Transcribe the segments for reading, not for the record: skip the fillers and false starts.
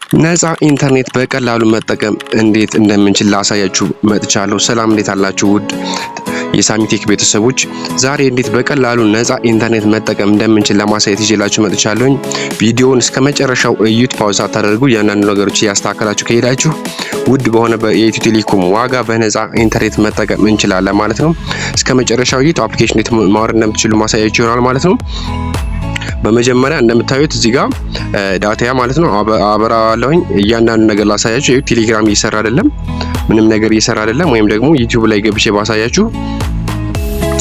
ነፃ ኢንተርኔት በቀላሉ መጠቀም እንዴት እንደምንችል ላሳያችሁ መጥቻለሁ። ሰላም እንዴት አላችሁ ውድ የሳሚቴክ ቤተሰቦች፣ ዛሬ እንዴት በቀላሉ ነፃ ኢንተርኔት መጠቀም እንደምንችል ለማሳየት ይዤላችሁ መጥቻለሁ። ቪዲዮውን እስከ መጨረሻው እዩት፣ ፓውዝ አታደርጉ። ያንዳንዱ ነገሮች ያስተካከላችሁ ከሄዳችሁ ውድ በሆነ በኢትዮ ቴሌኮም ዋጋ በነፃ ኢንተርኔት መጠቀም እንችላለን ማለት ነው። እስከ መጨረሻው እዩት። አፕሊኬሽን እንዴት ማውረድ እንደምትችሉ ማሳያችሁ ይሆናል ማለት ነው። በመጀመሪያ እንደምታዩት እዚህ ጋር ዳታ ማለት ነው አበራዋለሁኝ። እያንዳንዱ ነገር ላሳያችሁ። ቴሌግራም እየሰራ አይደለም፣ ምንም ነገር እየሰራ አይደለም። ወይም ደግሞ ዩቲዩብ ላይ ገብቼ ባሳያችሁ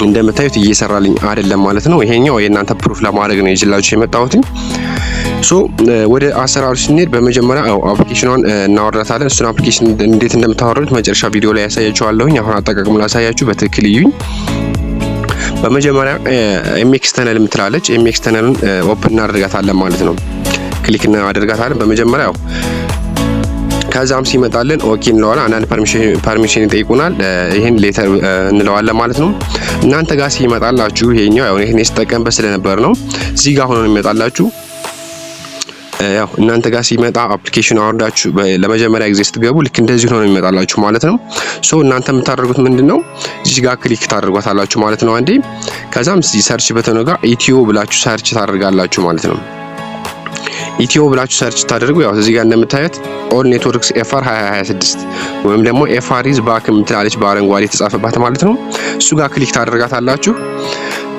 እንደምታዩት እየሰራልኝ አይደለም ማለት ነው። ይሄኛው የእናንተ ፕሩፍ ለማድረግ ነው ይዤላችሁ የመጣሁት። ወደ አሰራሩ ስንሄድ በመጀመሪያ አፕሊኬሽኗን እናወርዳታለን። እሱን አፕሊኬሽን እንዴት እንደምታወርዱት መጨረሻ ቪዲዮ ላይ ያሳያችኋለሁኝ። አሁን አጠቃቀሙ ላሳያችሁ፣ በትክክል እዩኝ። በመጀመሪያ ኤምኤክስ ተነል የምትላለች ኤምኤክስ ተነልን ኦፕን እናደርጋታለን ማለት ነው። ክሊክ እናደርጋታለን በመጀመሪያ ከዛም ሲመጣልን ኦኬ እንለዋለን። አንዳንድ ፐርሚሽን ይጠይቁናል። ይሄን ሌተር እንለዋለን ማለት ነው። እናንተ ጋር ሲመጣላችሁ ይሄኛው ያው ይሄን ስጠቀምበት ስለነበር ነው እዚህ ጋር ሆኖ የሚመጣላችሁ። ያው እናንተ ጋር ሲመጣ አፕሊኬሽን አወርዳችሁ ለመጀመሪያ ጊዜ ስትገቡ ልክ እንደዚህ ሆኖ የሚመጣላችሁ ማለት ነው። እናንተ የምታደርጉት ምንድነው እዚህ ጋር ክሊክ ታደርጓታላችሁ ማለት ነው አንዴ። ከዛም እዚህ ሰርች በተኑ ጋር ኢትዮ ብላችሁ ሰርች ታደርጋላችሁ ማለት ነው። ኢትዮ ብላችሁ ሰርች ታደርጉ ያው እዚህ ጋር እንደምታዩት ኦል ኔትወርክስ ኤፍአር 2026 ወይም ደግሞ ኤፍአር ኢዝ ባክ የምትላለች በአረንጓዴ የተጻፈባት ማለት ነው። እሱ ጋር ክሊክ ታደርጋታላችሁ።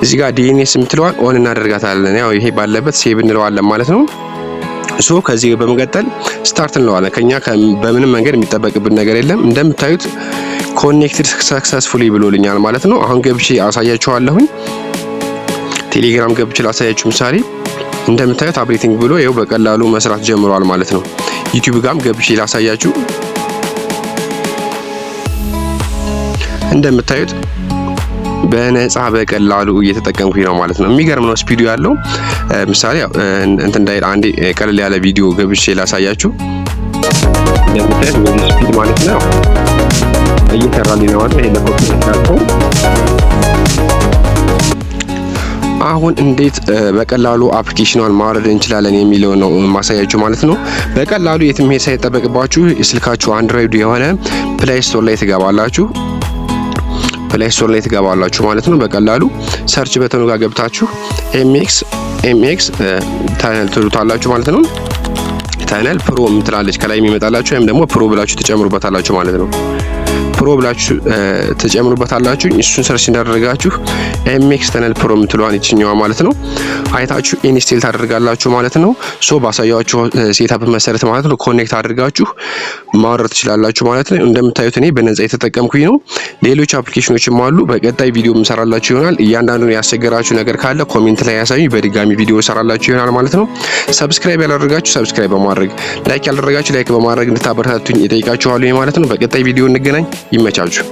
እዚህ ጋር ዲኤንኤስ የምትለዋል ኦን እናደርጋታለን። ያው ይሄ ባለበት ሴቭ እንለዋለን ማለት ነው። ከዚህ በመቀጠል ስታርት እንለዋለን። ከኛ በምንም መንገድ የሚጠበቅብን ነገር የለም። እንደምታዩት ኮኔክትድ ሰክሰስፉሊ ብሎልኛል ማለት ነው። አሁን ገብቼ አሳያችኋለሁኝ። ቴሌግራም ገብቼ ላሳያችሁ። ምሳሌ እንደምታዩት አፕዴቲንግ ብሎ ይኸው በቀላሉ መስራት ጀምሯል ማለት ነው። ዩቲዩብ ጋርም ገብቼ ላሳያችሁ። እንደምታዩት በነፃ በቀላሉ እየተጠቀምኩኝ ነው ማለት ነው። የሚገርም ነው ስፒዱ ያለው። ምሳሌ እንትን እንዳይል አንዴ ቀለል ያለ ቪዲዮ ገብቼ ላሳያችሁ። እንደምታዩት በዚህ ስፒድ ማለት ነው እየሰራልኝ ነው ማለት ነው። ይሄ ለኮፒ ነው። አሁን እንዴት በቀላሉ አፕሊኬሽኗን ማውረድ እንችላለን የሚለው ነው ማሳያችሁ ማለት ነው። በቀላሉ የትም መሄድ ሳይጠበቅባችሁ ስልካችሁ አንድሮይድ የሆነ ፕሌይ ስቶር ላይ ትገባላችሁ ማለት ነው። በቀላሉ ሰርች በተኑ ጋር ገብታችሁ ኤምኤክስ ታነል ትሉታላችሁ ማለት ነው። ታነል ፕሮ የምትላለች ከላይ የሚመጣላችሁ ወይም ደግሞ ፕሮ ብላችሁ ተጨምሩበታላችሁ ማለት ነው። ፕሮ ብላችሁ ተጨምሩበታላችሁ። እሱን ሰርች እንዳደረጋችሁ ኤምኤክስ ተነል ፕሮ የምትለዋን ይችኛዋ ማለት ነው አይታችሁ ኢንስቴል ታደርጋላችሁ ማለት ነው። ባሳያችሁ ሴታፕ መሰረት ማለት ነው ኮኔክት አድርጋችሁ ማውረድ ትችላላችሁ ማለት ነው። እንደምታዩት እኔ በነፃ የተጠቀምኩኝ ነው። ሌሎች አፕሊኬሽኖችም አሉ። በቀጣይ ቪዲዮ እንሰራላችሁ ይሆናል። እያንዳንዱን ያስቸገራችሁ ነገር ካለ ኮሜንት ላይ ያሳዩኝ፣ በድጋሚ ቪዲዮ እንሰራላችሁ ይሆናል ማለት ነው። ሰብስክራይብ ያላደረጋችሁ ሰብስክራይብ በማድረግ ላይክ ያላደረጋችሁ ላይክ በማድረግ እንድታበረታቱኝ እጠይቃችኋለሁ ማለት ነው። በቀጣይ ቪዲዮ እንገናኝ። ይመቻችሁ።